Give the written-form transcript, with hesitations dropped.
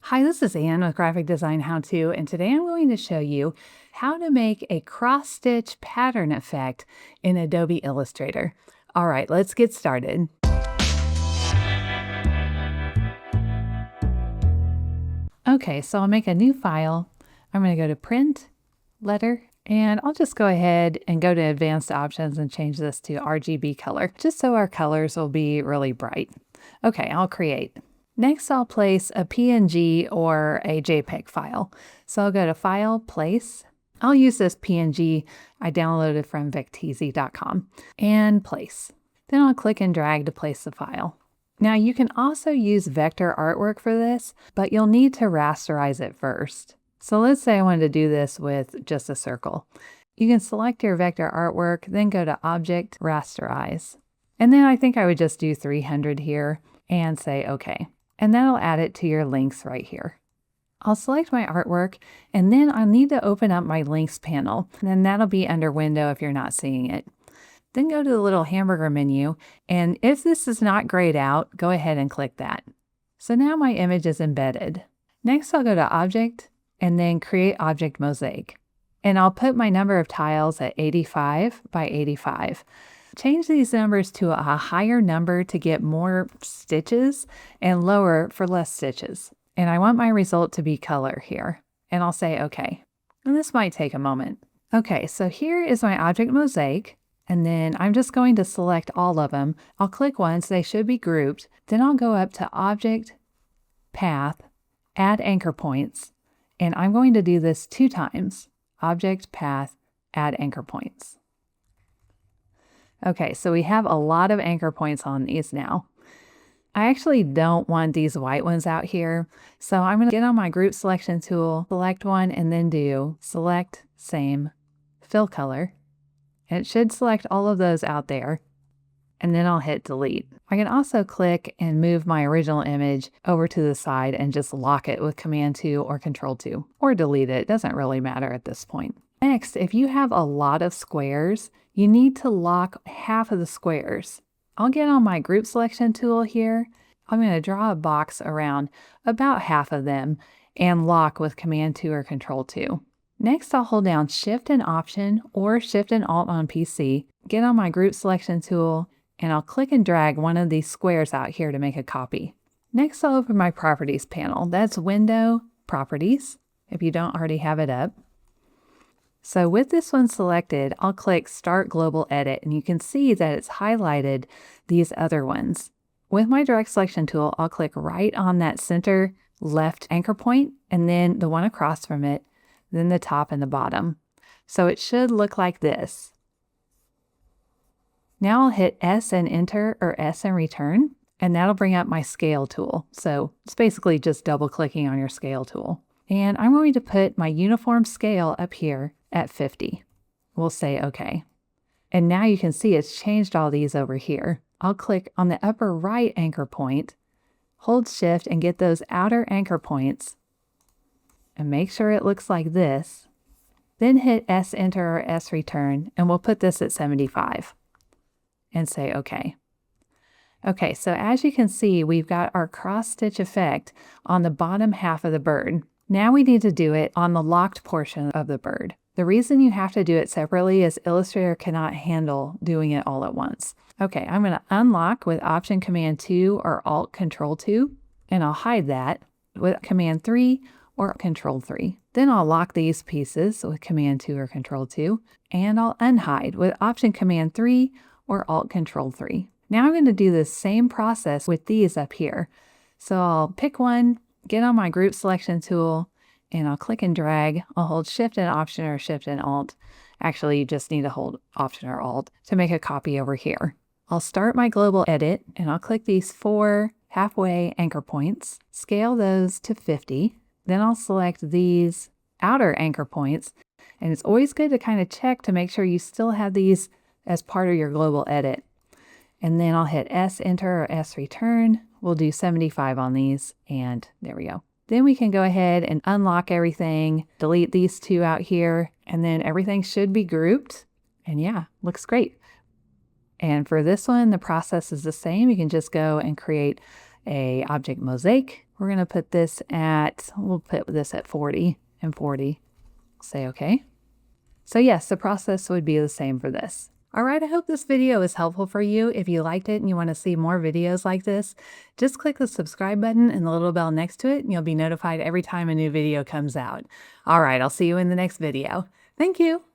Hi, this is Ann with Graphic Design How To, and today I'm going to show you how to make a cross-stitch pattern effect in Adobe Illustrator. All right, let's get started. Okay, so I'll make a new file. I'm going to go to Print, Letter, and I'll just go ahead and go to Advanced Options and change this to RGB color, just so our colors will be really bright. Okay, I'll create. Next, I'll place a PNG or a JPEG file. So I'll go to File, Place. I'll use this PNG I downloaded from victeasy.com and Place. Then I'll click and drag to place the file. Now you can also use vector artwork for this, but you'll need to rasterize it first. So let's say I wanted to do this with just a circle. You can select your vector artwork, then go to Object, Rasterize. And then I think I would just do 300 here and say OK. And that'll add it to your links right here. I'll select my artwork, and then I'll need to open up my links panel, and then that'll be under window if you're not seeing it. Then go to the little hamburger menu, and if this is not grayed out, go ahead and click that. So now my image is embedded. Next I'll go to Object, and then Create Object Mosaic. And I'll put my number of tiles at 85 by 85. Change these numbers to a higher number to get more stitches and lower for less stitches. And I want my result to be color here. And I'll say OK. And this might take a moment. Okay, so here is my object mosaic. And then I'm just going to select all of them. I'll click once, they should be grouped. Then I'll go up to Object, Path, Add Anchor Points. And I'm going to do this 2 times. Object, Path, Add Anchor Points. Okay, so we have a lot of anchor points on these now. I actually don't want these white ones out here, so I'm going to get on my group selection tool, select one, and then do Select, Same, Fill Color. And it should select all of those out there, and then I'll hit Delete. I can also click and move my original image over to the side and just lock it with Command 2 or Control 2, or delete it. It doesn't really matter at this point. Next, if you have a lot of squares, you need to lock half of the squares. I'll get on my group selection tool here. I'm going to draw a box around about half of them and lock with Command 2 or Control 2. Next, I'll hold down Shift and Option or Shift and Alt on PC, get on my group selection tool, and I'll click and drag one of these squares out here to make a copy. Next, I'll open my Properties panel. That's Window, Properties, if you don't already have it up. So with this one selected, I'll click Start Global Edit, and you can see that it's highlighted these other ones. With my direct selection tool, I'll click right on that center left anchor point, and then the one across from it, then the top and the bottom. So it should look like this. Now I'll hit S and Enter or S and Return, and that'll bring up my Scale tool. So it's basically just double clicking on your Scale tool. And I'm going to put my uniform scale up here at 50. We'll say OK. And now you can see it's changed all these over here. I'll click on the upper right anchor point, hold Shift and get those outer anchor points, and make sure it looks like this. Then hit S Enter or S Return, and we'll put this at 75 and say OK. Okay, so as you can see, we've got our cross stitch effect on the bottom half of the bird. Now we need to do it on the locked portion of the bird. The reason you have to do it separately is Illustrator cannot handle doing it all at once. Okay, I'm going to unlock with Option Command 2 or Alt Control 2, and I'll hide that with Command 3 or Control 3. Then I'll lock these pieces with Command 2 or Control 2, and I'll unhide with Option Command 3 or Alt Control 3. Now I'm going to do the same process with these up here. So I'll pick one, get on my group selection tool, and I'll click and drag. I'll hold Shift and Option or Shift and Alt. Actually, you just need to hold Option or Alt to make a copy over here. I'll start my global edit, and I'll click these 4 halfway anchor points, scale those to 50. Then I'll select these outer anchor points, and it's always good to kind of check to make sure you still have these as part of your global edit. And then I'll hit S Enter or S Return. We'll do 75 on these, and there we go. Then we can go ahead and unlock everything, delete these 2 out here, and then everything should be grouped. And yeah, looks great. And for this one, the process is the same. You can just go and create a object mosaic, We're going to put this at, we'll put this at 40 and 40. Say okay. So yes, the process would be the same for this. All right, I hope this video is helpful for you. If you liked it and you want to see more videos like this, just click the subscribe button and the little bell next to it, and you'll be notified every time a new video comes out. All right, I'll see you in the next video. Thank you.